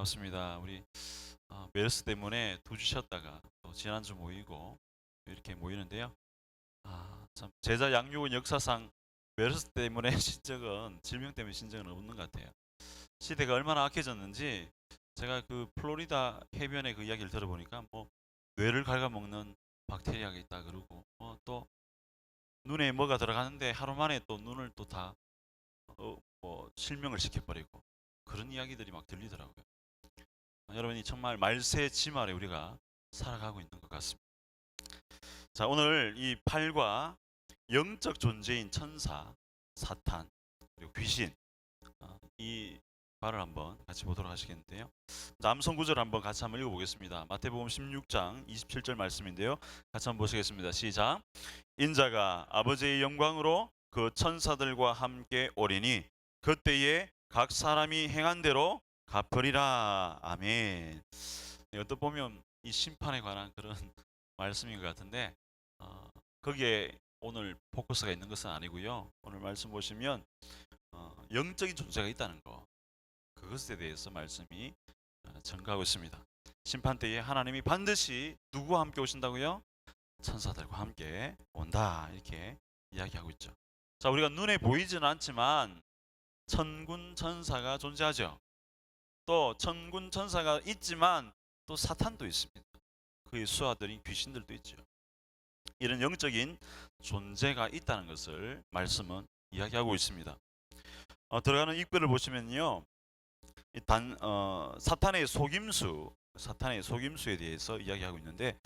반갑습니다. 우리 메르스 때문에 두 주 쉬었다가 또 지난주 모이고 이렇게 모이는데요. 참 제자 양육은 역사상 메르스 때문에 신적은 질병 때문에 신적은 없는 것 같아요. 시대가 얼마나 악해졌는지 제가 그 플로리다 해변의 그 이야기를 들어보니까 뭐 뇌를 갉아먹는 박테리아가 있다 그러고 또 눈에 뭐가 들어가는데 하루 만에 또 눈을 또 다 뭐 실명을 시켜버리고 그런 이야기들이 막 들리더라고요. 여러분이 정말 말세지말에 우리가 살아가고 있는 것 같습니다. 자, 오늘 이 팔과 영적 존재인 천사, 사탄, 그리고 귀신, 이 말을 한번 같이 보도록 하시겠는데요. 남성 구절 한번 같이 한번 읽어보겠습니다. 마태복음 16장 27절 말씀인데요. 같이 한번 보시겠습니다. 시작. 인자가 아버지의 영광으로 그 천사들과 함께 오리니 그때에 각 사람이 행한 대로 갚으리라. 아멘. 어떻게 보면 이 심판에 관한 그런 말씀인 것 같은데 거기에 오늘 포커스가 있는 것은 아니고요. 오늘 말씀 보시면 영적인 존재가 있다는 거, 그것에 대해서 말씀이 전가하고 있습니다. 심판 때에 하나님이 반드시 누구와 함께 오신다고요? 천사들과 함께 온다, 이렇게 이야기하고 있죠. 자, 우리가 눈에 보이지는 않지만 천군 천사가 존재하죠. 또 천군 천사가 있지만 또 사탄도 있습니다. 그의 수하들인 귀신들도 있죠. 이런 영적인 존재가 있다는 것을 말씀은 이야기하고 있습니다. 들어가는 입구를 보시면요, 사탄의 속임수에 대해서 이야기하고 있는데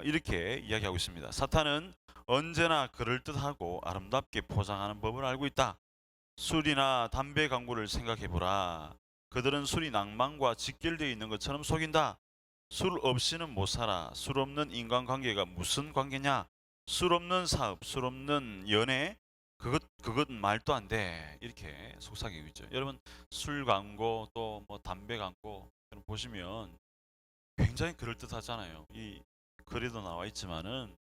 이렇게 이야기하고 있습니다. 사탄은 언제나 그럴듯하고 아름답게 포장하는 법을 알고 있다. 술이나 담배 광고를 생각해보라. 그들은 술이 낭만과 직결되어 있는 것처럼 속인다. 술 없이는 못 살아. 술 없는 인간관계가 무슨 관계냐? 술 없는 사업, 술 없는 연애, 그것 말도 안 돼. 이렇게 속삭이고 있죠. 여러분, 술 광고 또 뭐 담배 광고 보시면 굉장히 그럴듯하잖아요. 이 글에도 나와 있지만은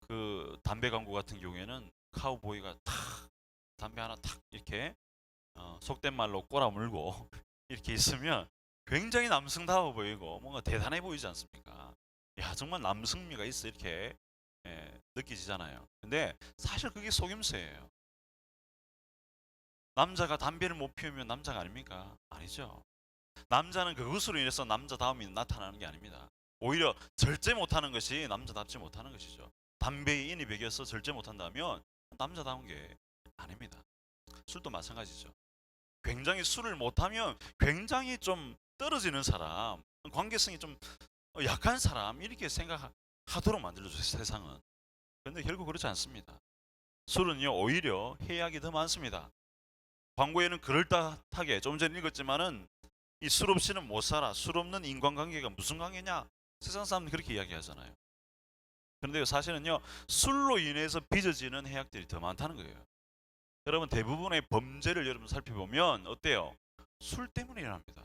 그 담배 광고 같은 경우에는 카우보이가 탁 담배 하나 탁 이렇게 속된 말로 꼬라 물고 이렇게 있으면 굉장히 남성다워 보이고 뭔가 대단해 보이지 않습니까? 야, 정말 남성미가 있어, 이렇게 느끼지잖아요. 근데 사실 그게 속임수예요. 남자가 담배를 못 피우면 남자가 아닙니까? 아니죠. 남자는 그것으로 인해서 남자다움이 나타나는 게 아닙니다. 오히려 절제 못하는 것이 남자답지 못하는 것이죠. 담배에 인이 배겨서 절제 못한다면 남자다운 게 아닙니다. 술도 마찬가지죠. 굉장히 술을 못하면 굉장히 좀 떨어지는 사람, 관계성이 좀 약한 사람, 이렇게 생각하도록 만들어줘요, 세상은. 그런데 결국 그렇지 않습니다. 술은요, 오히려 해악이 더 많습니다. 광고에는 그럴듯하게 좀 전에 읽었지만은 이 술 없이는 못 살아. 술 없는 인간관계가 무슨 관계냐? 세상 사람들이 그렇게 이야기하잖아요. 그런데 사실은요, 술로 인해서 빚어지는 해악들이 더 많다는 거예요. 여러분, 대부분의 범죄를 여러분 살펴보면 어때요? 술 때문에 일어납니다.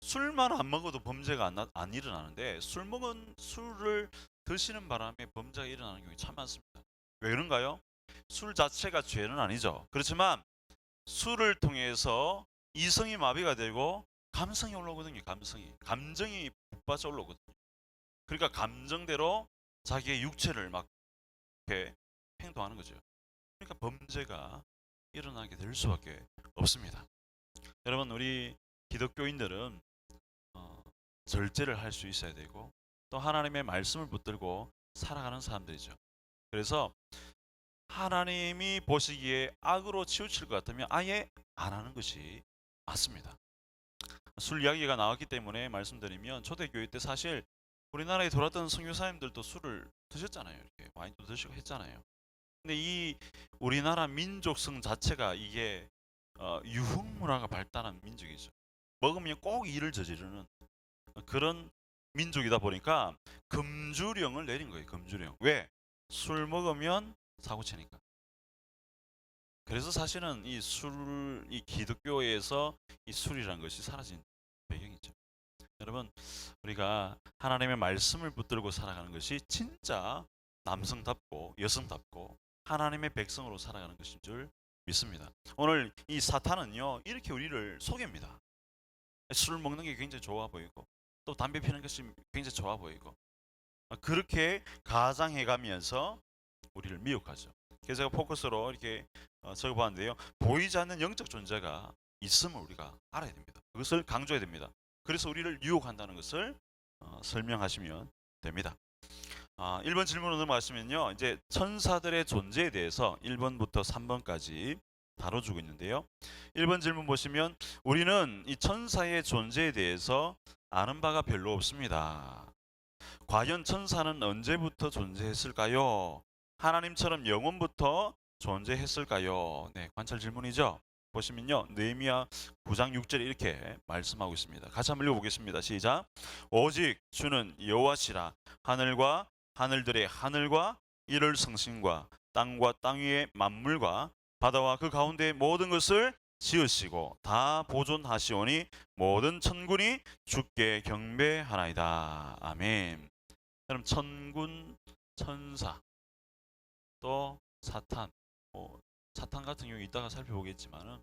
술만 안 먹어도 범죄가 안 일어나는데 술을 드시는 바람에 범죄가 일어나는 경우가 참 많습니다. 왜 그런가요? 술 자체가 죄는 아니죠. 그렇지만 술을 통해서 이성이 마비가 되고 감성이 올라오거든요. 감정이 북받쳐 올라오거든요. 그러니까 감정대로 자기의 육체를 막 이렇게 행동하는 거죠. 그러니까 범죄가 일어나게 될 수밖에 없습니다. 여러분, 우리 기독교인들은 절제를 할 수 있어야 되고 또 하나님의 말씀을 붙들고 살아가는 사람들이죠. 그래서 하나님이 보시기에 악으로 치우칠 것 같으면 아예 안 하는 것이 맞습니다. 술 이야기가 나왔기 때문에 말씀드리면 초대교회 때 사실 우리나라에 돌았던 선교사님들도 술을 드셨잖아요. 이렇게 와인도 드시고 했잖아요. 근데 이 우리나라 민족성 자체가 이게 유흥문화가 발달한 민족이죠. 먹으면 꼭 일을 저지르는 그런 민족이다 보니까 금주령을 내린 거예요. 금주령. 왜? 술 먹으면 사고 치니까. 그래서 사실은 이 기독교에서 이 술이라는 것이 사라진 배경이죠. 여러분, 우리가 하나님의 말씀을 붙들고 살아가는 것이 진짜 남성답고 여성답고 하나님의 백성으로 살아가는 것인 줄 믿습니다. 오늘 이 사탄은요, 이렇게 우리를 속입니다. 술 먹는 게 굉장히 좋아 보이고 또 담배 피는 것이 굉장히 좋아 보이고 그렇게 가장해 가면서 우리를 미혹하죠. 그래서 제가 포커스로 이렇게 적어봤는데요. 보이지 않는 영적 존재가 있음을 우리가 알아야 됩니다. 그것을 강조해야 됩니다. 그래서 우리를 유혹한다는 것을 설명하시면 됩니다. 1번 질문으로 넘어가시면요. 이제 천사들의 존재에 대해서 1번부터 3번까지 다뤄주고 있는데요. 1번 질문 보시면 우리는 이 천사의 존재에 대해서 아는 바가 별로 없습니다. 과연 천사는 언제부터 존재했을까요? 하나님처럼 영원부터 존재했을까요? 네, 관찰 질문이죠. 보시면요. 느헤미야 9장 6절에 이렇게 말씀하고 있습니다. 같이 한번 읽어보겠습니다. 시작. 오직 주는 여호와시라. 하늘과 하늘들의 하늘과 이를 성신과 땅과 땅 위의 만물과 바다와 그 가운데 모든 것을 지으시고 다 보존하시오니 모든 천군이 주께 경배하나이다. 아멘. 그럼 천군, 천사, 또 사탄, 사탄 같은 경우 이따가 살펴보겠지만은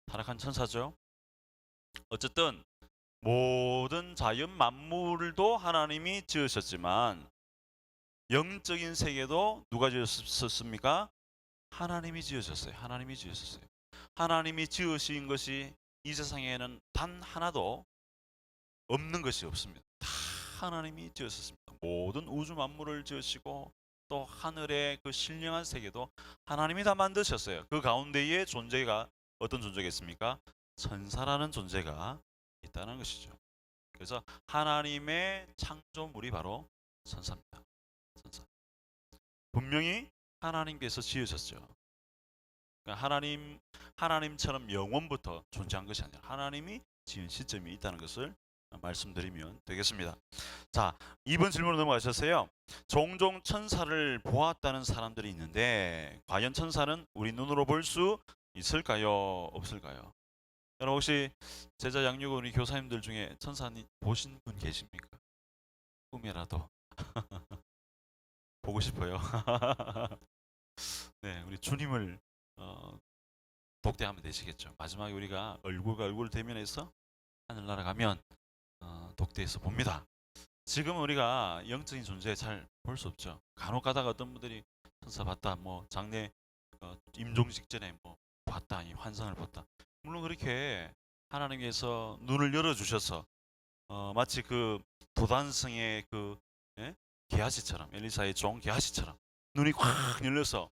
타락한 천사죠. 어쨌든 모든 자연 만물도 하나님이 지으셨지만 영적인 세계도 누가 지으셨습니까? 하나님이 지으셨어요. 하나님이 지으셨어요. 하나님이 지으신 것이 이 세상에는 단 하나도 없는 것이 없습니다. 다 하나님이 지으셨습니다. 모든 우주 만물을 지으시고 또 하늘의 그 신령한 세계도 하나님이 다 만드셨어요. 그 가운데에 존재가 어떤 존재겠습니까? 천사라는 존재가 있다는 것이죠. 그래서 하나님의 창조물이 바로 천사입니다. 천사. 분명히 하나님께서 지으셨죠. 그러니까 하나님처럼 영원부터 존재한 것이 아니라 하나님이 지은 시점이 있다는 것을 말씀드리면 되겠습니다. 자, 2번 질문으로 넘어가셨어요. 종종 천사를 보았다는 사람들이 있는데 과연 천사는 우리 눈으로 볼 수 있을까요? 없을까요? 여러분 혹시 제자 양육 우리 교사님들 중에 천사 보신 분 계십니까? 꿈이라도 보고 싶어요. 네, 우리 주님을 독대하면 되시겠죠. 마지막에 우리가 얼굴과 얼굴 대면해서 하늘나라 가면 독대해서 봅니다. 지금 우리가 영적인 존재 잘 볼 수 없죠. 간혹 가다가 어떤 분들이 천사 봤다, 뭐 장례 임종 직전에 뭐 봤다, 이 환상을 봤다. 물론 그렇게 하나님께서 눈을 열어 주셔서 마치 그 도단성의 그 예? 게하시처럼 엘리사의 종 게하시처럼 눈이 확 열려서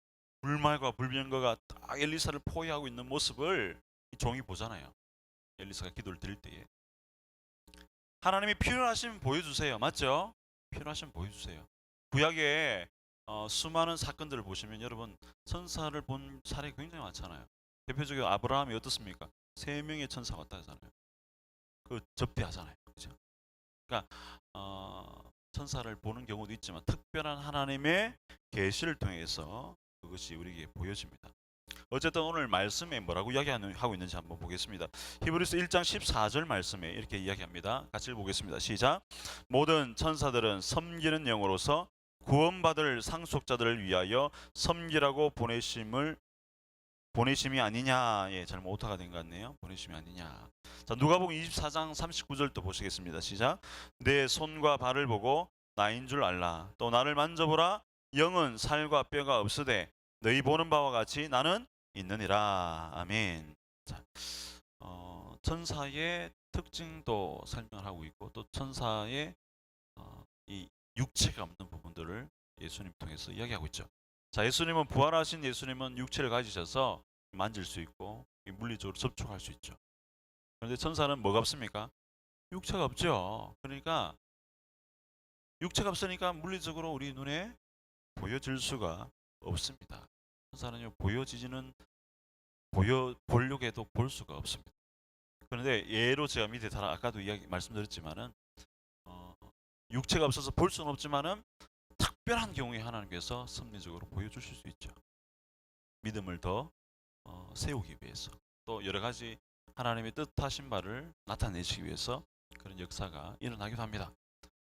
불말과 불병거가 딱 엘리사를 포위하고 있는 모습을 이 종이 보잖아요. 엘리사가 기도를 드릴 때에 하나님이 필요하시면 보여주세요. 맞죠? 필요하시면 보여주세요. 구약에 수많은 사건들을 보시면 여러분 천사를 본 사례가 굉장히 많잖아요. 대표적으로 아브라함이 어떻습니까? 3명의 천사가 왔다 하잖아요. 그 접대하잖아요. 그죠? 그러니까 천사를 보는 경우도 있지만 특별한 하나님의 계시를 통해서 그것이 우리에게 보여집니다. 어쨌든 오늘 말씀에 뭐라고 이야기하고 있는지 한번 보겠습니다. 히브리서 1장 14절 말씀에 이렇게 이야기합니다. 같이 읽어보겠습니다. 시작. 모든 천사들은 섬기는 영으로서 구원받을 상속자들을 위하여 섬기라고 보내심이 아니냐. 예, 잘못 오타가 된 것 같네요. 보내심이 아니냐. 자, 누가복음 24장 39절도 보시겠습니다. 시작. 내 손과 발을 보고 나인 줄 알라. 또 나를 만져보라. 영은 살과 뼈가 없으되 너희 보는 바와 같이 나는 있느니라. 아멘. 자, 천사의 특징도 설명을 하고 있고 또 천사의 이 육체가 없는 부분들을 예수님 통해서 이야기하고 있죠. 자, 예수님은 부활하신 예수님은 육체를 가지셔서 만질 수 있고 물리적으로 접촉할 수 있죠. 그런데 천사는 뭐가 없습니까? 육체가 없죠. 그러니까 육체가 없으니까 물리적으로 우리 눈에 보여질 수가 없습니다. 천사는요 보려고 해도 볼 수가 없습니다. 그런데 예로 제가 밑에 아까도 말씀드렸지만은 육체가 없어서 볼 수는 없지만은 특별한 경우에 하나님께서 섭리적으로 보여주실 수 있죠. 믿음을 더 세우기 위해서 또 여러 가지 하나님의 뜻하신 바를 나타내시기 위해서 그런 역사가 일어나기도 합니다.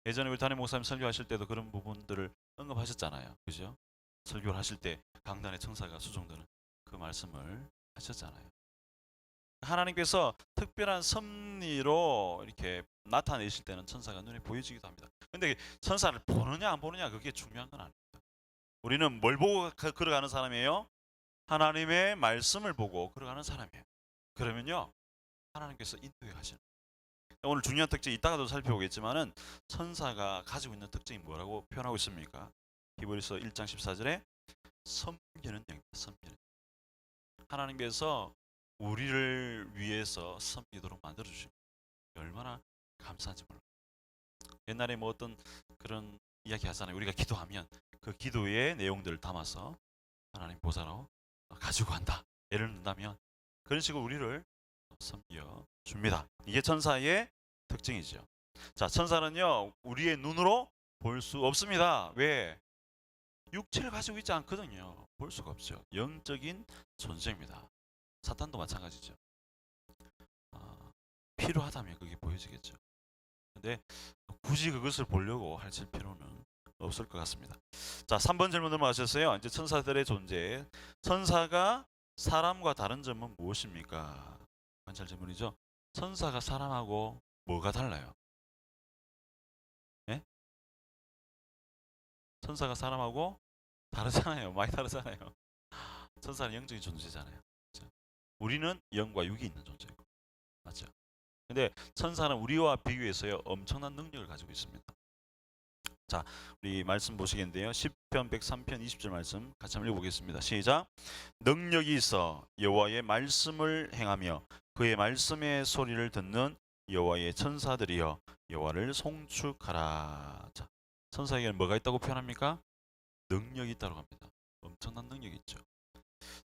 예전에 우리 담임 목사님 설교하실 때도 그런 부분들을 언급하셨잖아요. 그죠? 설교를 하실 때 강단에 천사가 수종되는 그 말씀을 하셨잖아요. 하나님께서 특별한 섭리로 이렇게 나타내실 때는 천사가 눈에 보여지기도 합니다. 근데 천사를 보느냐 안 보느냐 그게 중요한 건 아닙니다. 우리는 뭘 보고 걸어가는 사람이에요? 하나님의 말씀을 보고 걸어가는 사람이에요. 그러면요 하나님께서 인도해 가시는. 오늘 중요한 특징 이따가도 살펴보겠지만은 천사가 가지고 있는 특징이 뭐라고 표현하고 있습니까? 히브리서 1장 14절에 섬기는 영입니다. 섬기는. 하나님께서 우리를 위해서 섬기도록 만들어 주신 얼마나 감사한지 몰라요. 옛날에 뭐 어떤 그런 이야기 하잖아요. 우리가 기도하면 그 기도의 내용들을 담아서 하나님 보좌로 가지고 간다. 예를 든다면 그런 식으로 우리를 섬겨 줍니다. 이게 천사의 특징이죠. 자, 천사는요 우리의 눈으로 볼 수 없습니다. 왜? 육체를 가지고 있지 않거든요. 볼 수가 없죠. 영적인 존재입니다. 사탄도 마찬가지죠. 필요하다면 그게 보여지겠죠. 근데 굳이 그것을 보려고 하실 필요는 없을 것 같습니다. 자, 3번 질문 넘어가셨어요. 이제 천사들의 존재. 천사가 사람과 다른 점은 무엇입니까? 관찰 질문이죠. 천사가 사람하고 뭐가 달라요? 예? 천사가 사람하고 다르잖아요. 많이 다르잖아요. 천사는 영적인 존재잖아요. 그렇죠? 우리는 영과 육이 있는 존재고, 맞죠? 근데 천사는 우리와 비교해서요 엄청난 능력을 가지고 있습니다. 자, 우리 말씀 보시겠는데요. 10편 103편 20절 말씀 같이 한번 읽어보겠습니다. 시작. 능력이 있어 여호와의 말씀을 행하며 그의 말씀의 소리를 듣는 여호와의 천사들이여 여호와를 송축하라. 자, 천사에게는 뭐가 있다고 표현합니까? 능력이 있다고 합니다. 엄청난 능력이 있죠.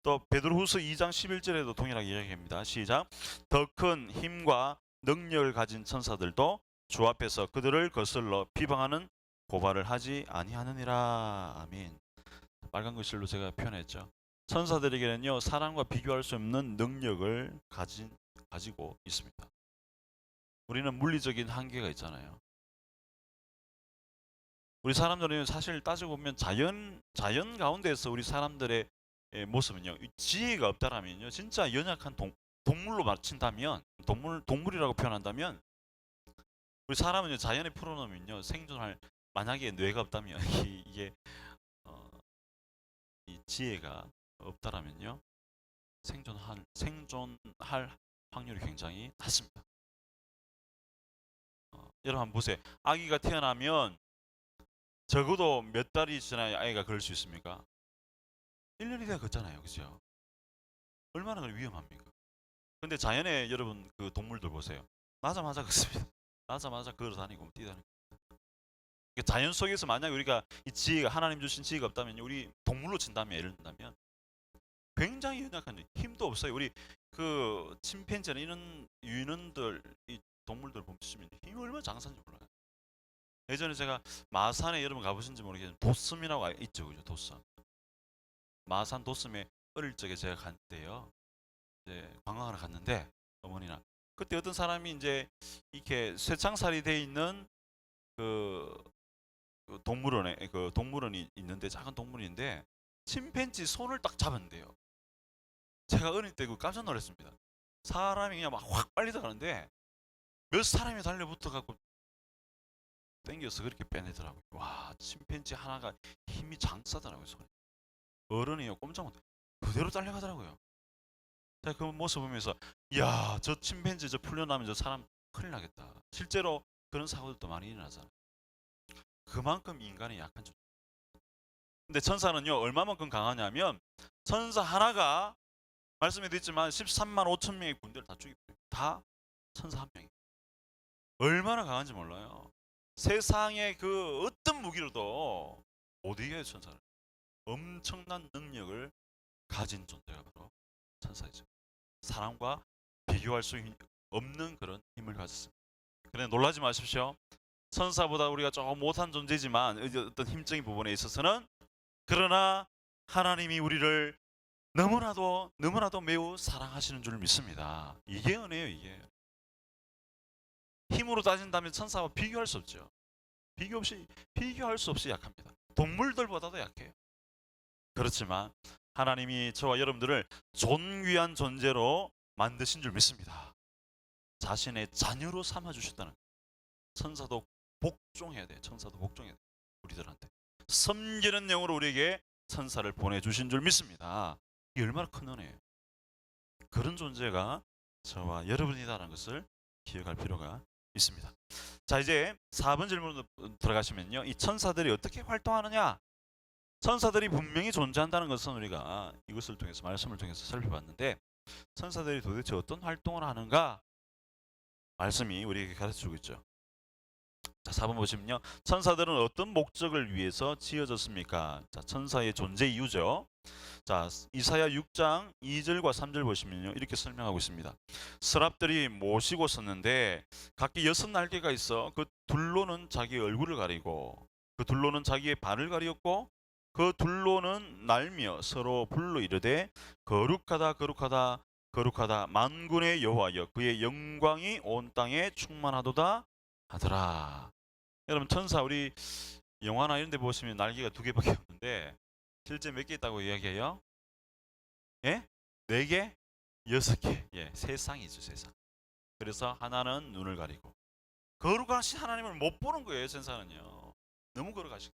또 베드로후서 2장 11절에도 동일하게 이야기합니다. 시작. 더 큰 힘과 능력을 가진 천사들도 주 앞에서 그들을 거슬러 비방하는 고발을 하지 아니하느니라. 아멘. 빨간 글씨로 제가 표현했죠. 천사들에게는요 사람과 비교할 수 없는 능력을 가지고 있습니다. 우리는 물리적인 한계가 있잖아요. 우리 사람들은 사실 따지고 보면 자연 가운데서 우리 사람들의 모습은요 지혜가 없다라면요 진짜 연약한 동물로 맞춘다면 동물이라고 표현한다면 우리 사람은 자연에 풀어놓으면요 생존할 만약에 뇌가 없다면 이게 이 지혜가 없다라면요 생존할 확률이 굉장히 낮습니다. 여러분 한번 보세요. 아기가 태어나면 적어도 몇 달이 지나야 아이가 그럴 수 있습니까? 1년이 돼야 걷잖아요. 그죠? 얼마나 위험합니까? 근데 자연에 여러분 그 동물들 보세요. 나자마자 걷습니다. 나자마자 걸어 다니고 뛰다니고. 자연 속에서 만약 우리가 이 지혜가 하나님 주신 지혜가 없다면 우리 동물로 친다면 예를 든다면 굉장히 연약한 힘도 없어요. 우리 그 침팬지나 이런 유인원들 이 동물들 보시면 힘이 얼마나 장사인지 몰라요. 예전에 제가 마산에 여러분 가보신지 모르겠는데 도섬이라고 있죠, 그죠? 도섬. 마산 도섬에 어릴 적에 제가 갔는데요. 이제 관광하러 갔는데 어머니랑 그때 어떤 사람이 이제 이렇게 쇠창살이 돼 있는 그 동물원이 있는데 작은 동물인데 침팬지 손을 딱 잡았는데요. 제가 어릴 때 그 깜짝 놀랐습니다. 사람이 그냥 막 확 빨리 들어가는데 몇 사람이 달려붙어 갖고 땡겨서 그렇게 빼내더라고요. 와, 침팬지 하나가 힘이 장사더라고요, 손이. 어른이요, 꼼짝 못해. 그대로 딸려가더라고요. 제가 그 모습 보면서, 이야, 저 침팬지 저 풀려나면 저 사람 큰일 나겠다. 실제로 그런 사고들도 많이 일어나잖아요. 그만큼 인간이 약한 존재. 근데 천사는요, 얼마만큼 강하냐면, 천사 하나가, 말씀해 드렸지만 13만 5천 명의 군대를 다 죽이고, 다 천사 한 명이. 얼마나 강한지 몰라요. 세상의 그 어떤 무기로도 못 이겨요, 천사를. 엄청난 능력을 가진 존재가 바로 천사이죠. 사람과 비교할 수 없는 그런 힘을 가졌습니다. 그래 놀라지 마십시오. 천사보다 우리가 조금 못한 존재지만 어떤 힘적인 부분에 있어서는 그러나 하나님이 우리를 너무나도 매우 사랑하시는 줄 믿습니다. 이게 은혜예요, 이게. 힘으로 따진다면 천사와 비교할 수 없죠. 비교할 수 없이 약합니다. 동물들보다도 약해요. 그렇지만 하나님이 저와 여러분들을 존귀한 존재로 만드신 줄 믿습니다. 자신의 자녀로 삼아 주셨다는 거예요. 천사도 복종해야 돼. 천사도 복종해야 돼. 우리들한테 섬기는 영으로 우리에게 천사를 보내주신 줄 믿습니다. 이 얼마나 큰 은혜예요. 그런 존재가 저와 여러분이다라는 것을 기억할 필요가 있습니다. 자, 이제 4번 질문으로 들어가시면요, 이 천사들이 어떻게 활동하느냐. 천사들이 분명히 존재한다는 것은 우리가 이것을 통해서, 말씀을 통해서 살펴봤는데, 천사들이 도대체 어떤 활동을 하는가, 말씀이 우리에게 가르쳐주고 있죠. 자, 4번 보시면요, 천사들은 어떤 목적을 위해서 지어졌습니까? 자, 천사의 존재 이유죠. 자, 이사야 6장 2절과 3절 보시면요, 이렇게 설명하고 있습니다. 서랍들이 모시고 섰는데 각기 6날개가 있어 그 둘로는 자기 얼굴을 가리고 그 둘로는 자기의 발을 가리었고 그 둘로는 날며 서로 불러 이르되 거룩하다 거룩하다 거룩하다 만군의 여호와여 그의 영광이 온 땅에 충만하도다 하더라. 여러분, 천사 우리 영화나 이런 데 보시면 날개가 2개밖에 없는데 실제 몇 개 있다고 이야기해요? 예? 4개? 6개. 예, 세상이죠, 세상. 그래서 하나는 눈을 가리고 거룩하신 하나님을 못 보는 거예요, 천사는요. 너무 거룩하시고.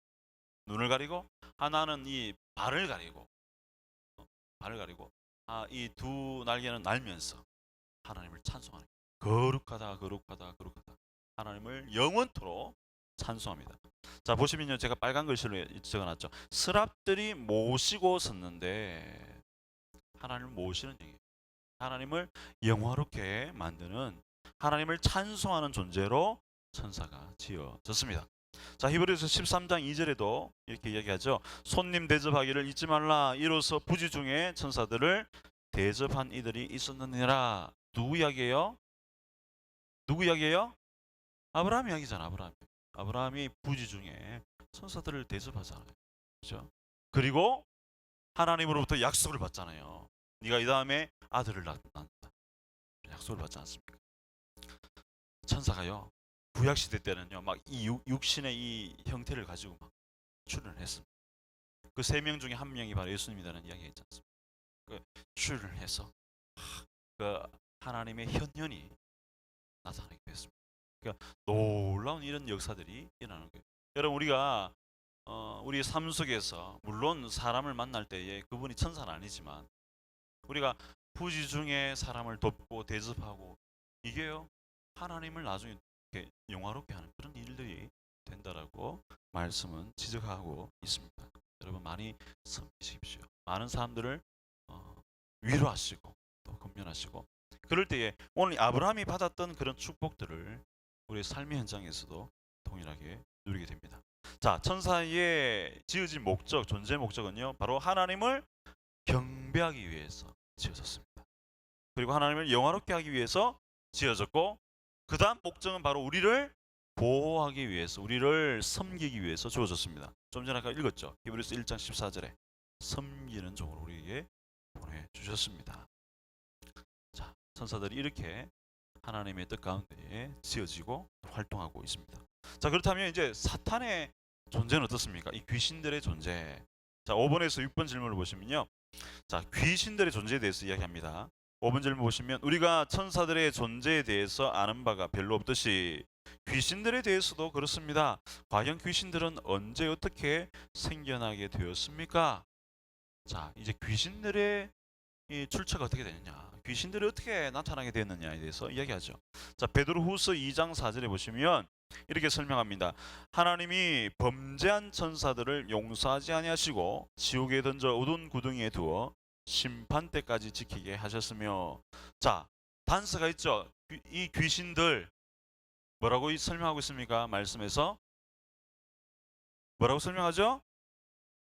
눈을 가리고 하나는 이 발을 가리고 발을 가리고 이 두 날개는 날면서 하나님을 찬송하는 거예요. 거룩하다 거룩하다 거룩하다. 하나님을 영원토록 찬송합니다. 자, 보시면요, 제가 빨간 글씨로 적어놨죠. 스랍들이 모시고 섰는데 하나님을 모시는 얘기예요. 하나님을 영화롭게 만드는, 하나님을 찬송하는 존재로 천사가 지어졌습니다. 자, 히브리서 13장 2절에도 이렇게 이야기하죠. 손님 대접하기를 잊지 말라. 이로써 부지 중에 천사들을 대접한 이들이 있었느니라. 누구 이야기예요? 누구 이야기예요? 아브라함 이야기잖아. 아브라함이 부지 중에 천사들을 대접하잖아요. 그렇죠? 그리고 하나님으로부터 약속을 받잖아요. 네가 이 다음에 아들을 낳는다. 약속을 받지 않습니까? 천사가요, 구약 시대 때는요, 막 이 육신의 이 형태를 가지고 막 출현을 했습니다. 그 3명 중에 1명이 바로 예수님이라는 이야기가 있지 않습니까? 그 출현을 해서 그 하나님의 현현이 나타나게 됐습니다. 그러니까 놀라운 이런 역사들이 일어나는 거예요. 여러분, 우리가 우리 삶 속에서 물론 사람을 만날 때에 그분이 천사는 아니지만 우리가 부지 중에 사람을 돕고 대접하고 이게요, 하나님을 나중에 이렇게 영화롭게 하는 그런 일들이 된다라고 말씀은 지적하고 있습니다. 여러분, 많이 섬기십시오. 많은 사람들을 위로하시고 또 건면하시고, 그럴 때에 오늘 아브라함이 받았던 그런 축복들을 우리 삶의 현장에서도 동일하게 누리게 됩니다. 자, 천사의 지어진 목적, 존재 목적은요, 바로 하나님을 경배하기 위해서 지어졌습니다. 그리고 하나님을 영화롭게 하기 위해서 지어졌고, 그 다음 목적은 바로 우리를 보호하기 위해서, 우리를 섬기기 위해서 주어졌습니다. 좀 전에 아까 읽었죠. 히브리서 1장 14절에 섬기는 종으로 우리에게 보내주셨습니다. 자, 천사들이 이렇게 하나님의 뜻 가운데에 지어지고 활동하고 있습니다. 자, 그렇다면 이제 사탄의 존재는 어떻습니까? 이 귀신들의 존재. 자, 5번에서 6번 질문을 보시면요, 자, 귀신들의 존재에 대해서 이야기합니다. 5번 질문 보시면 우리가 천사들의 존재에 대해서 아는 바가 별로 없듯이 귀신들에 대해서도 그렇습니다. 과연 귀신들은 언제 어떻게 생겨나게 되었습니까? 자, 이제 귀신들의 이 출처가 어떻게 되느냐, 귀신들이 어떻게 나타나게 되었느냐에 대해서 이야기하죠. 자, 베드로후서 2장 4절에 보시면 이렇게 설명합니다. 하나님이 범죄한 천사들을 용서하지 아니하시고 지옥에 던져 어두운 구덩이에 두어 심판 때까지 지키게 하셨으며. 자, 단서가 있죠. 이 귀신들 뭐라고 설명하고 있습니까? 말씀에서 뭐라고 설명하죠?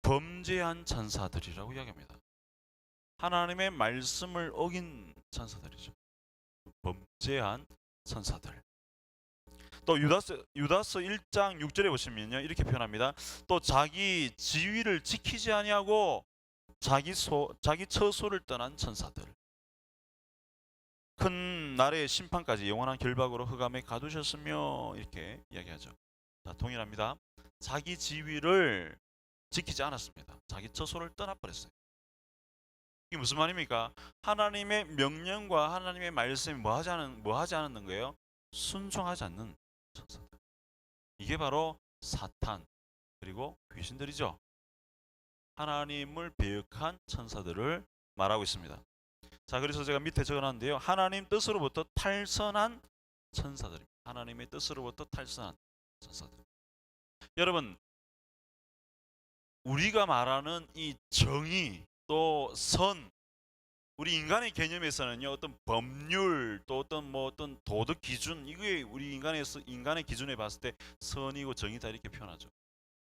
범죄한 천사들이라고 이야기합니다. 하나님의 말씀을 어긴 천사들이죠. 범죄한 천사들. 또 유다서 1장 6절에 보시면요, 이렇게 표현합니다. 또 자기 지위를 지키지 아니하고 자기 처소를 떠난 천사들, 큰 날의 심판까지 영원한 결박으로 흑암에 가두셨으며, 이렇게 이야기하죠. 자, 동일합니다. 자기 지위를 지키지 않았습니다. 자기 처소를 떠나버렸어요. 이게 무슨 말입니까? 하나님의 명령과 하나님의 말씀이 뭐 하지 않는 거예요? 순종하지 않는 천사들. 이게 바로 사탄 그리고 귀신들이죠. 하나님을 배역한 천사들을 말하고 있습니다. 자, 그래서 제가 밑에 적어놨는데요. 하나님 뜻으로부터 탈선한 천사들입니다. 하나님의 뜻으로부터 탈선한 천사들. 여러분, 우리가 말하는 이 정의 또 선, 우리 인간의 개념에서는요, 어떤 법률 또 어떤 도덕 기준, 이게 우리 인간의 기준에 봤을 때 선이고 정의다 이렇게 표현하죠.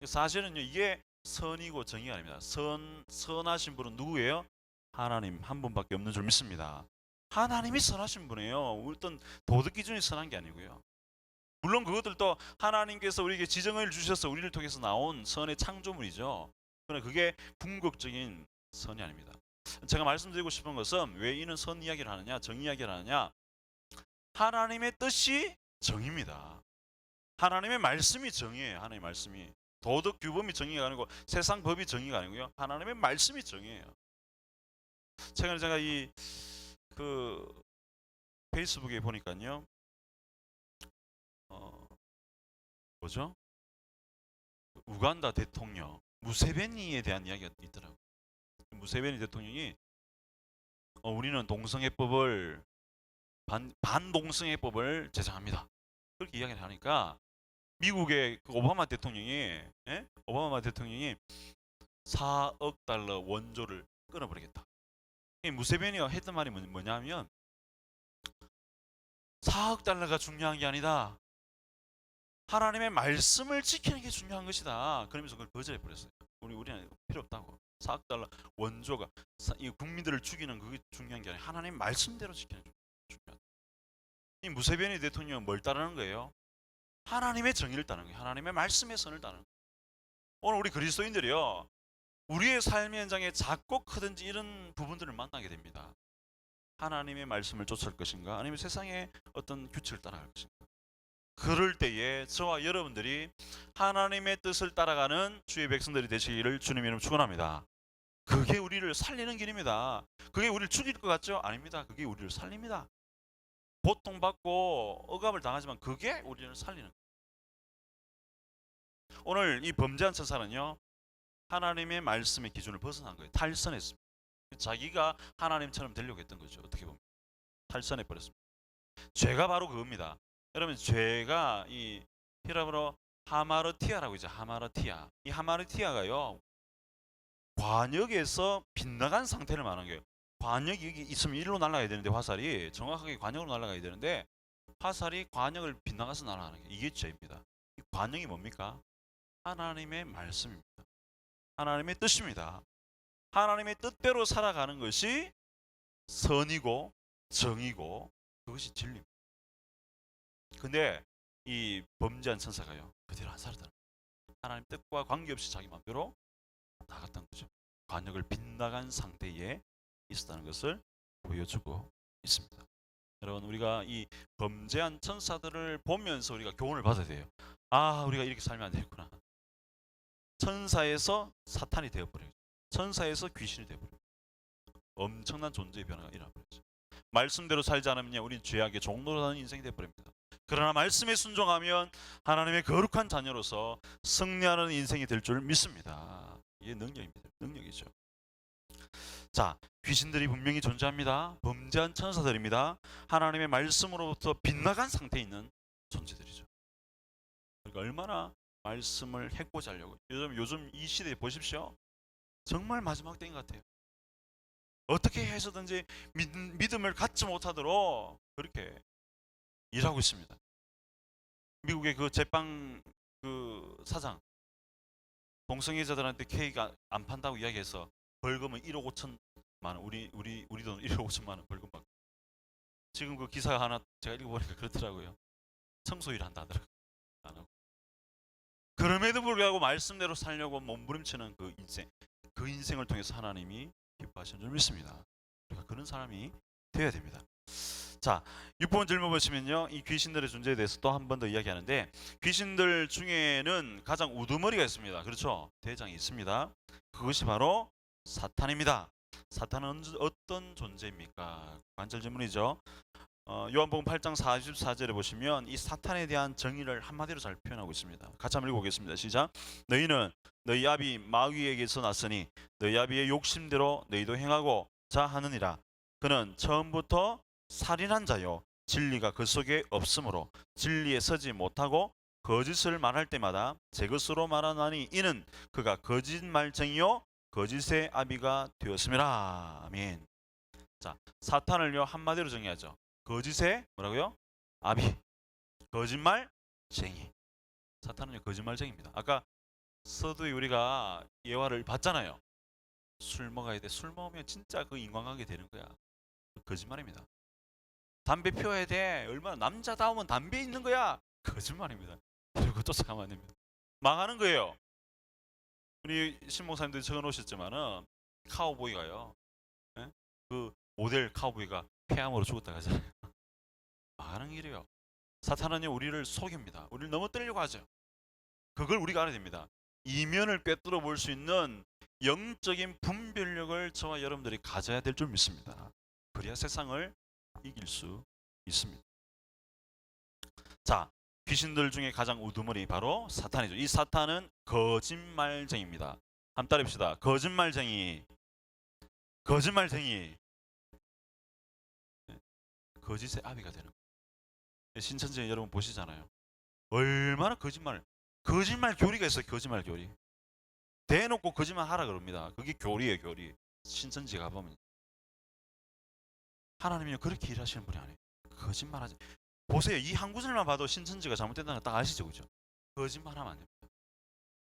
사실은요, 이게 선이고 정의가 아닙니다. 선하신 분은 누구예요? 하나님 한 분밖에 없는 줄 믿습니다. 하나님이 선하신 분이에요. 어떤 도덕 기준이 선한 게 아니고요. 물론 그것들도 하나님께서 우리에게 지정을 주셔서 우리를 통해서 나온 선의 창조물이죠. 그러나 그게 궁극적인 선이 아닙니다. 제가 말씀드리고 싶은 것은 왜 이는 선 이야기를 하느냐, 정 이야기를 하느냐, 하나님의 뜻이 정의입니다. 하나님의 말씀이 정의예요. 하나님의 말씀이 도덕 규범이 정의가 아니고 세상 법이 정의가 아니고요. 하나님의 말씀이 정의예요. 최근에 제가 그 페이스북에 보니까요, 뭐죠? 우간다 대통령 무세베니에 대한 이야기가 있더라고요. 무세베니 대통령이 우리는 동성애법을 반동성애법을 제정합니다. 그렇게 이야기를 하니까 미국의 그 오바마 대통령이 4억 달러 원조를 끊어버리겠다. 무세베니가 했던 말이 뭐냐면 4억 달러가 중요한 게 아니다. 하나님의 말씀을 지키는 게 중요한 것이다. 그러면서 그걸 거절해버렸어요. 우리는 필요 없다고. 4억 달러 원조가 이 국민들을 죽이는 그게 중요한 게 아니라 하나님 말씀대로 지키는 게 중요하다. 이 무세베니 대통령은 뭘 따르는 거예요? 하나님의 정의를 따르는 거예요. 하나님의 말씀의 선을 따르는 거예요. 오늘 우리 그리스도인들이요, 우리의 삶의 현장에 작고 크든지 이런 부분들을 만나게 됩니다. 하나님의 말씀을 쫓을 것인가, 아니면 세상의 어떤 규칙을 따라갈 것인가. 그럴 때에 저와 여러분들이 하나님의 뜻을 따라가는 주의 백성들이 되시기를 주님 이름 축원합니다. 그게 우리를 살리는 길입니다. 그게 우리를 죽일 것 같죠? 아닙니다. 그게 우리를 살립니다. 고통받고 억압을 당하지만 그게 우리를 살리는 거예요. 오늘 이 범죄한 천사는요, 하나님의 말씀의 기준을 벗어난 거예요. 탈선했습니다. 자기가 하나님처럼 되려고 했던 거죠. 어떻게 보면 탈선해 버렸습니다. 죄가 바로 그겁니다. 여러분, 죄가 이 히브리어로 하마르티아라고 있죠. 하마르티아. 이 하마르티아가요, 관역에서 빗나간 상태를 말하는 거예요. 관역이 여기 있으면 일로 날아가야 되는데, 화살이 정확하게 관역으로 날아가야 되는데 화살이 관역을 빗나가서 날아가는 게 이게 죄입니다. 이 관역이 뭡니까? 하나님의 말씀입니다. 하나님의 뜻입니다. 하나님의 뜻대로 살아가는 것이 선이고 정이고 그것이 진리입니다. 근데 이 범죄한 천사가요, 그대로 안 살았다. 하나님 뜻과 관계없이 자기 마음대로 나갔던 거죠. 관역을 빗나간 상태에 있었다는 것을 보여주고 있습니다. 여러분, 우리가 이 범죄한 천사들을 보면서 우리가 교훈을 받아야 돼요. 아, 우리가 이렇게 살면 안 되겠구나. 천사에서 사탄이 되어버려요. 천사에서 귀신이 되어버려요. 엄청난 존재의 변화가 일어나버리죠. 말씀대로 살지 않으면 우리는 죄악의 종로로 사는 인생이 되어버립니다. 그러나 말씀에 순종하면 하나님의 거룩한 자녀로서 승리하는 인생이 될 줄 믿습니다. 이게 능력입니다. 능력이죠. 자, 귀신들이 분명히 존재합니다. 범죄한 천사들입니다. 하나님의 말씀으로부터 빗나간 상태에 있는 존재들이죠. 그러니까 얼마나 말씀을 해코지 하려고. 요즘 이 시대에 보십시오. 정말 마지막 때인 것 같아요. 어떻게 해서든지 믿음을 갖지 못하도록 그렇게 일하고 있습니다. 미국의 그 제빵 그 사장, 동성애자들한테 케이크 안 판다고 이야기해서 벌금은 1억 5천만 원, 우리 돈 1억 5천만 원 벌금 받고. 지금 그 기사 하나 제가 읽어보니까 그렇더라고요. 청소일 한다 하더라고요. 안 하고. 그럼에도 불구하고 말씀대로 살려고 몸부림치는 그 인생을 통해서 하나님이 기뻐하시는 줄 믿습니다. 우리가 그런 사람이 되어야 됩니다. 자, 6번 질문 보시면요, 이 귀신들의 존재에 대해서 또 한 번 더 이야기하는데, 귀신들 중에는 가장 우두머리가 있습니다. 그렇죠? 대장이 있습니다. 그것이 바로 사탄입니다. 사탄은 어떤 존재입니까? 관절 질문이죠. 요한복음 8장 44절에 보시면 이 사탄에 대한 정의를 한마디로 잘 표현하고 있습니다. 같이 한번 읽어보겠습니다. 시작. 너희는 너희 아비 마귀에게서 났으니 너희 아비의 욕심대로 너희도 행하고 자하느니라. 그는 처음부터 살인한 자요 진리가 그 속에 없으므로 진리에 서지 못하고 거짓을 말할 때마다 제 것으로 말하나니 이는 그가 거짓말쟁이요 거짓의 아비가 되었음이라. 아멘. 자, 사탄을요 한마디로 정의하죠. 거짓의 뭐라고요? 아비. 거짓말쟁이. 사탄은요 거짓말쟁이입니다. 아까 서두에 우리가 예화를 봤잖아요. 술 먹어야 돼. 술 먹으면 진짜 그 인간관계 되는 거야. 거짓말입니다. 담배 피워야 돼. 얼마나 남자다우면 담배 있는 거야. 거짓말입니다. 이러고 쫓아가면 안 됩니다. 망하는 거예요. 우리 신목사님들이 적어놓으셨지만은 카우보이가요. 예? 그 모델 카우보이가 폐암으로 죽었다 하잖아요. 망하는 길이에요. 사탄은요 우리를 속입니다. 우리를 넘어뜨리려고 하죠. 그걸 우리가 알아야 됩니다. 이면을 꿰뚫어 볼 수 있는 영적인 분별력을 저와 여러분들이 가져야 될 줄 믿습니다. 그래야 세상을 이길 수 있습니다. 자, 귀신들 중에 가장 우두머리 바로 사탄이죠. 이 사탄은 거짓말쟁이입니다. 한번 따라합시다. 거짓말쟁이. 거짓말쟁이. 거짓의 아비가 되는 거예요. 신천지 여러분 보시잖아요. 얼마나 거짓말 교리가 있어요. 거짓말 교리. 대놓고 거짓말 하라 그럽니다. 그게 교리예요, 교리. 신천지 가보면 하나님이 그렇게 일하시는 분이 아니에요. 거짓말하지. 보세요. 이 한 구절만 봐도 신천지가 잘못된다는 거 딱 아시죠, 그죠? 거짓말하면 안 됩니다.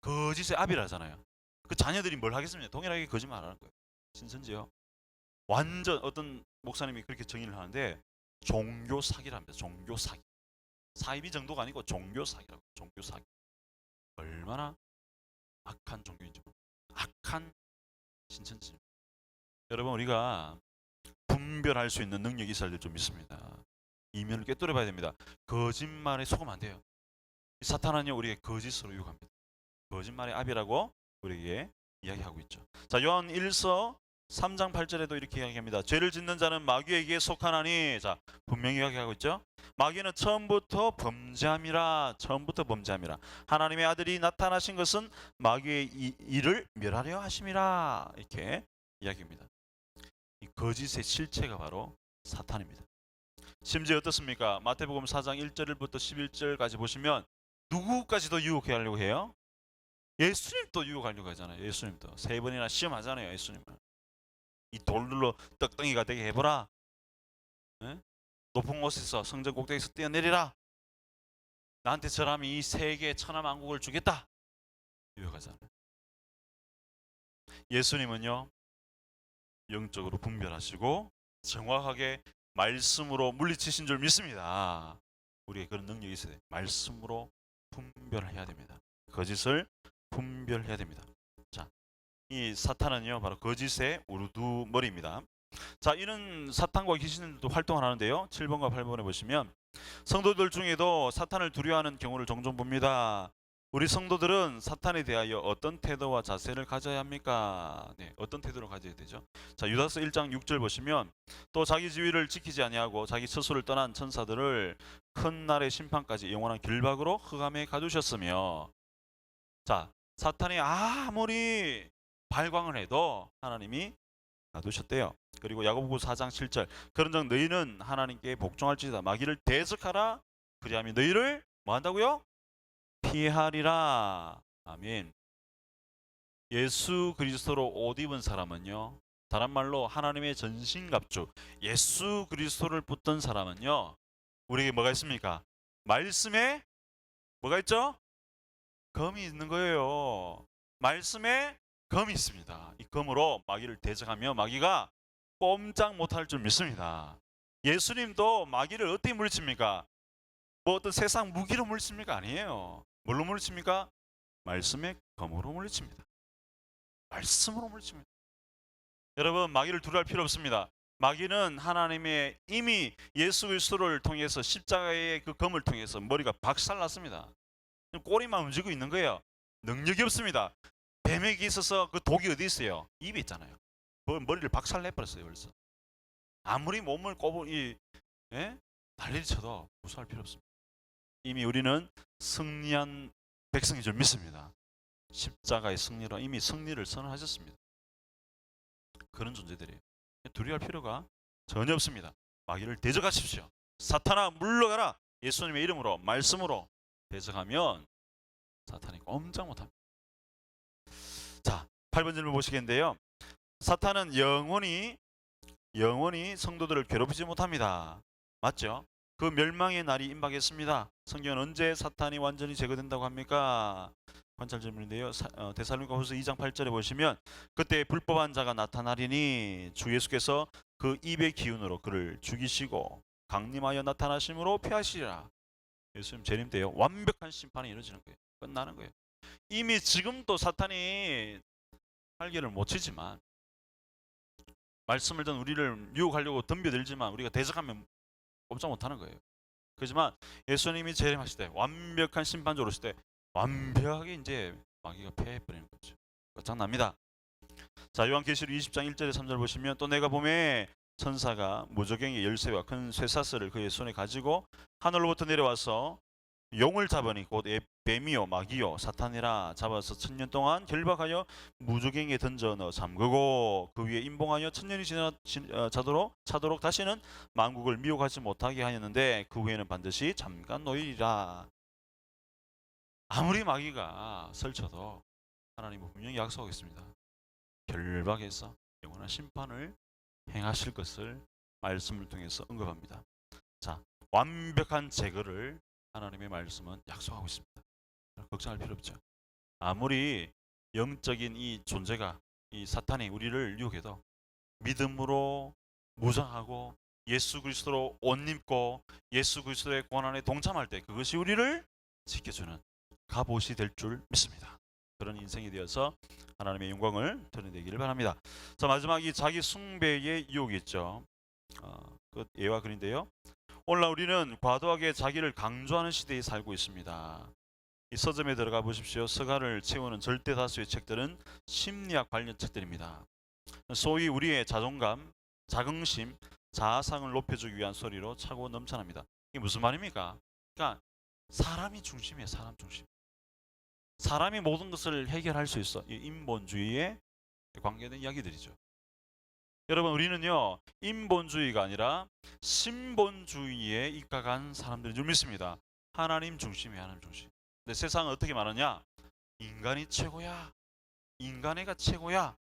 거짓의 아비라잖아요. 그 자녀들이 뭘 하겠습니까? 동일하게 거짓말하는 거예요. 신천지요. 완전 어떤 목사님이 그렇게 정의를 하는데 종교 사기랍니다. 종교 사기. 사이비 정도가 아니고 종교 사기라고. 종교 사기. 얼마나 악한 종교인지 악한 신천지. 여러분 우리가 분별할 수 있는 능력이 있어야 될 줄 믿습니다. 이면을 꿰뚫어 봐야 됩니다. 거짓말에 속으면 안 돼요. 사탄은요 우리에게 거짓으로 유혹합니다. 거짓말의 아비라고 우리에게 이야기하고 있죠. 자, 요한 1서 3장 8절에도 이렇게 이야기합니다. 죄를 짓는 자는 마귀에게 속하나니. 자, 분명히 이야기하고 있죠. 마귀는 처음부터 범죄함이라. 처음부터 범죄함이라. 하나님의 아들이 나타나신 것은 마귀의 일을 멸하려 하심이라. 이렇게 이야기합니다. 이 거짓의 실체가 바로 사탄입니다. 심지어 어떻습니까? 마태복음 4장 1절부터 11절까지 보시면 누구까지도 유혹해 하려고 해요? 예수님도 유혹하려고 하잖아요. 예수님도 3번이나 시험하잖아요. 예수님은 이 돌로 떡덩이가 되게 해보라. 에? 높은 곳에서 성전 꼭대기에서 뛰어내리라. 나한테 절하면 이 세계 천하만국을 주겠다. 유혹하잖아요. 예수님은요 영적으로 분별하시고 정확하게 말씀으로 물리치신 줄 믿습니다. 우리에게 그런 능력이 있어야 돼요. 말씀으로 분별해야 됩니다. 거짓을 분별해야 됩니다. 자, 이 사탄은요 바로 거짓의 우두머리입니다. 자, 이런 사탄과 귀신들도 활동을 하는데요. 7번과 8번에 보시면 성도들 중에도 사탄을 두려워하는 경우를 종종 봅니다. 우리 성도들은 사탄에 대하여 어떤 태도와 자세를 가져야 합니까? 네, 어떤 태도를 가져야 되죠? 자, 유다서 1장 6절 보시면 또 자기 지위를 지키지 아니하고 자기 스스로를 떠난 천사들을 큰 날의 심판까지 영원한 길박으로 흑암에 가두셨으며. 자, 사탄이 아무리 발광을 해도 하나님이 놔두셨대요. 그리고 야고보서 4장 7절 그런즉 너희는 하나님께 복종할지어다. 마귀를 대적하라. 그리하면 너희를 뭐 한다고요? 피하리라. 아멘. 예수 그리스도로 옷 입은 사람은요, 다른 말로 하나님의 전신갑주 예수 그리스도를 붙든 사람은요, 우리에게 뭐가 있습니까? 말씀에 뭐가 있죠? 검이 있는 거예요. 말씀에 검이 있습니다. 이 검으로 마귀를 대적하며 마귀가 꼼짝 못할 줄 믿습니다. 예수님도 마귀를 어떻게 물리칩니까? 뭐 어떤 세상 무기로 물리칩니까? 아니에요. 뭘로 물리칩니까? 말씀의 검으로 물리칩니다. 말씀으로 물리칩니다. 여러분 마귀를 두려워할 필요 없습니다. 마귀는 하나님의 이미 예수 그리스도를 통해서 십자가의 그 검을 통해서 머리가 박살났습니다. 꼬리만 움직이고 있는 거예요. 능력이 없습니다. 뱀에게 있어서 그 독이 어디 있어요? 입에 있잖아요. 머리를 박살내버렸어요. 벌써. 아무리 몸을 난리를 쳐도 무서워할 필요 없습니다. 이미 우리는 승리한 백성인 줄 믿습니다. 십자가의 승리로 이미 승리를 선언하셨습니다. 그런 존재들이에요. 두려워할 필요가 전혀 없습니다. 마귀를 대적하십시오. 사탄아 물러가라. 예수님의 이름으로 말씀으로 대적하면 사탄이 꼼짝 못합니다. 자, 8번 질문 보시겠는데요. 사탄은 영원히 성도들을 괴롭히지 못합니다. 맞죠? 그 멸망의 날이 임박했습니다. 성경은 언제 사탄이 완전히 제거된다고 합니까? 관찰 질문인데요. 데살로니가후서 2장 8절에 보시면 그때 불법한 자가 나타나리니 주 예수께서 그 입의 기운으로 그를 죽이시고 강림하여 나타나심으로 패하시리라. 예수님 재림 때요. 완벽한 심판이 이루어지는 거예요. 끝나는 거예요. 이미 지금도 사탄이 활개를 못 치지만 말씀을 듣는 우리를 유혹하려고 덤벼들지만 우리가 대적하면 꼼짝 못하는 거예요. 그렇지만 예수님이 재림하실 때 완벽한 심판자로 오실 때 완벽하게 이제 마귀가 패해버리는 거죠. 끝장납니다. 자, 요한계시록 20장 1절에 3절 보시면 또 내가 보매 천사가 무저갱이 열쇠와 큰 쇠사슬을 그의 손에 가지고 하늘로부터 내려와서 용을 잡으니 곧 뱀이요 마귀요 사탄이라 잡아서 1000년 동안 결박하여 무저갱이에 던져 넣어 잠그고 그 위에 임봉하여 1000년이 차도록 다시는 만국을 미혹하지 못하게 하였는데 그 후에는 반드시 잠깐 놓이리라. 아무리 마귀가 설쳐도 하나님은 분명히 약속하겠습니다. 결박해서 영원한 심판을 행하실 것을 말씀을 통해서 언급합니다. 자, 완벽한 제거를 하나님의 말씀은 약속하고 있습니다. 걱정할 필요 없죠. 아무리 영적인 이 존재가 이 사탄이 우리를 유혹해도 믿음으로 무장하고 예수 그리스도로 옷 입고 예수 그리스도의 고난에 동참할 때 그것이 우리를 지켜주는 갑옷이 될 줄 믿습니다. 그런 인생이 되어서 하나님의 영광을 드러내기를 바랍니다. 자, 마지막 이 자기 숭배의 유혹이 있죠. 그 예와 글인데요. 오늘날 우리는 과도하게 자기를 강조하는 시대에 살고 있습니다. 이 서점에 들어가 보십시오. 서가를 채우는 절대 다수의 책들은 심리학 관련 책들입니다. 소위 우리의 자존감, 자긍심, 자아상을 높여주기 위한 소리로 차고 넘쳐납니다. 이게 무슨 말입니까? 그러니까 사람이 중심이에요. 사람 중심. 사람이 모든 것을 해결할 수 있어. 이 인본주의에 관계된 이야기들이죠. 여러분, 우리는요 인본주의가 아니라 신본주의에 입각한 사람들인 줄 믿습니다. 하나님 중심이에요. 하나님 중심. 근데 세상은 어떻게 말하냐? 인간이 최고야. 인간애가 최고야.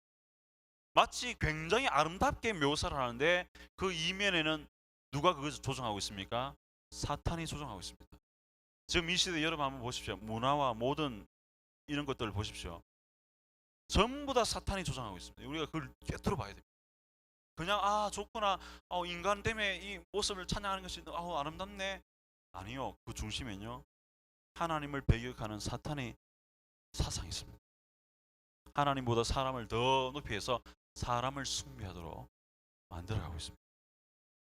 마치 굉장히 아름답게 묘사를 하는데 그 이면에는 누가 그것을 조정하고 있습니까? 사탄이 조정하고 있습니다. 지금 이 시대 여러분 한번 보십시오. 문화와 모든 이런 것들을 보십시오. 전부 다 사탄이 조정하고 있습니다. 우리가 그걸 꿰뚫어 봐야 됩니다. 그냥 좋구나, 인간 때문에 이 모습을 찬양하는 것이 아름답네. 아니요, 그 중심에는요 하나님을 배격하는 사탄의 사상이 있습니다. 하나님보다 사람을 더 높이 해서 사람을 숭배하도록 만들어가고 있습니다.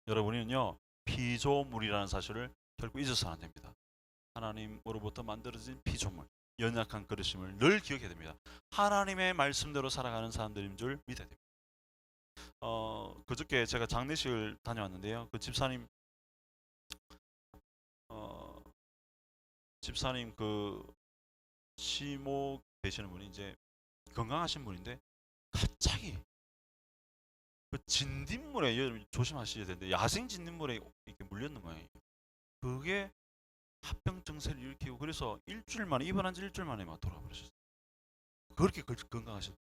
여러분은요 피조물이라는 사실을 결국 잊어서는 안 됩니다. 하나님으로부터 만들어진 피조물, 연약한 그릇임을 늘 기억해야 됩니다. 하나님의 말씀대로 살아가는 사람들인 줄 믿어야 됩니다. 그저께 제가 장례식을 다녀왔는데요. 그 집사님 그 시목 되시는 분이 이제 건강하신 분인데 갑자기 그 진딧물에, 여러분 조심하셔야 되는데 야생 진딧물에 이렇게 물렸는 거예요. 그게 합병 증세를 일으키고 그래서 일주일 만에 입원한 지 일주일 만에 막 돌아버리셨어요. 그렇게 건강하셨어요.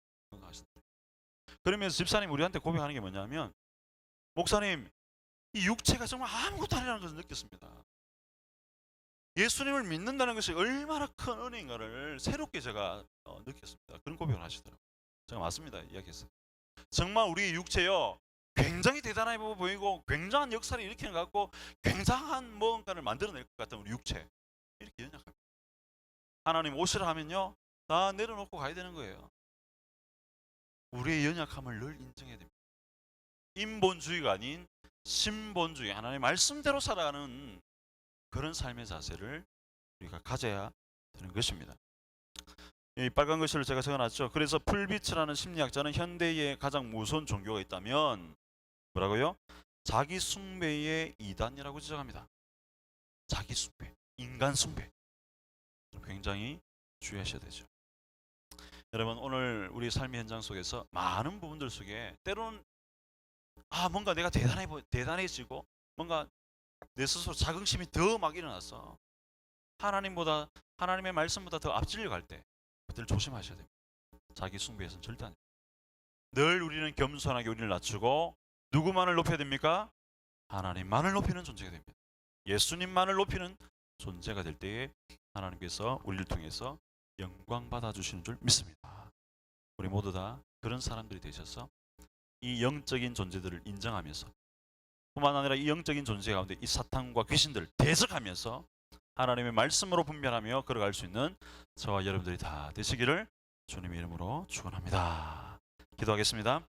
그러면서 집사님 우리한테 고백하는 게 뭐냐면, 목사님 이 육체가 정말 아무것도 아니라는 것을 느꼈습니다. 예수님을 믿는다는 것이 얼마나 큰 은혜인가를 새롭게 제가 느꼈습니다. 그런 고백을 하시더라고요. 제가 맞습니다. 이야기했어요. 정말 우리의 육체요 굉장히 대단해 보이고 굉장한 역사를 일으키는 것 같고 굉장한 뭔가를 만들어낼 것 같은 우리 육체, 이렇게 연약합니다. 하나님 오시라 하면요 다 내려놓고 가야 되는 거예요. 우리의 연약함을 늘 인정해야 됩니다. 인본주의가 아닌 신본주의, 하나님의 말씀대로 살아가는 그런 삶의 자세를 우리가 가져야 되는 것입니다. 이 빨간 글씨로 제가 적어놨죠. 그래서 풀비츠라는 심리학자는 현대에 가장 무서운 종교가 있다면 뭐라고요? 자기 숭배의 이단이라고 지적합니다. 자기 숭배, 인간 숭배. 굉장히 주의하셔야 되죠. 여러분, 오늘 우리 삶의 현장 속에서 많은 부분들 속에 때로는 뭔가 내가 대단해지고 뭔가 내 스스로 자긍심이 더 막 일어나서 하나님의 말씀보다 더 앞질려 갈 때 그때를 조심하셔야 됩니다. 자기 숭배에서는 절대 안 됩니다. 늘 우리는 겸손하게 우리를 낮추고 누구만을 높여야 됩니까? 하나님만을 높이는 존재가 됩니다. 예수님만을 높이는 존재가 될 때에 하나님께서 우리를 통해서 영광 받아주시는 줄 믿습니다. 우리 모두 다 그런 사람들이 되셔서 이 영적인 존재들을 인정하면서 뿐만 아니라 이 영적인 존재 가운데 이 사탄과 귀신들을 대적하면서 하나님의 말씀으로 분별하며 걸어갈 수 있는 저와 여러분들이 다 되시기를 주님의 이름으로 축원합니다. 기도하겠습니다.